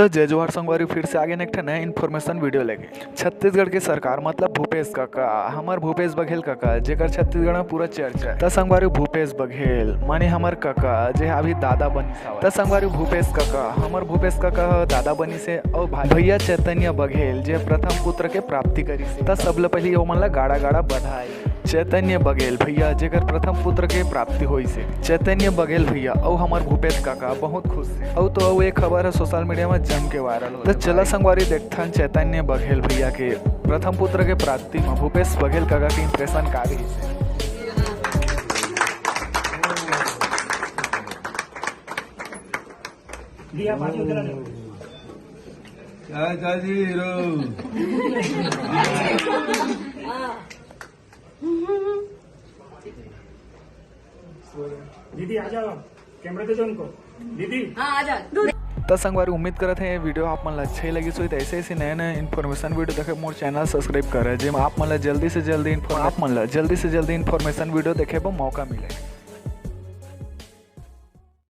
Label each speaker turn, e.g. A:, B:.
A: तो जय जोहार संगवारी, फिर से आगे एक नया इन्फॉर्मेशन वीडियो लेके। छत्तीसगढ़ के सरकार मतलब भूपेश काका, हमार भूपेश बघेल काका जेकर छत्तीसगढ़ में पूरा चर्चा है। संगवारी भूपेश बघेल माने हमार काका जे अभी दादा बनी। संगवारी भूपेश काका हमार भूपेश काका दादा बनी से और भैया चैतन्य बघेल जे प्रथम पुत्र के प्राप्ति करी से। सबले पहले वो मन ला गाड़ा गाड़ा बधाई। चैतन्य बघेल भैया जेकर प्रथम पुत्र के प्राप्ति हुई से। चैतन्य बघेल भैया और हमार भूपेश काका बहुत खुश है। और तो एक खबर है सोशल मीडिया में जम के वायरल हो। तो चला संगवारी देखथन चैतन्य बघेल भैया के प्रथम पुत्र के प्राप्ति में भूपेश बघेल काका के इंप्रेशन का रही से।
B: दीदी आ जाओ, कैमरे दे दो उनको। दीदी
C: हाँ आ जा।
A: तो संगवारी उम्मीद करते हैं ये वीडियो आप मन अच्छा ही लगी। सो ऐसे ऐसे नए नए इन्फॉर्मेशन वीडियो देखे मोर चैनल सब्सक्राइब करें जिसमें आप मन जल्दी से जल्दी इन्फॉर्मेशन वीडियो देखे मौका मिले।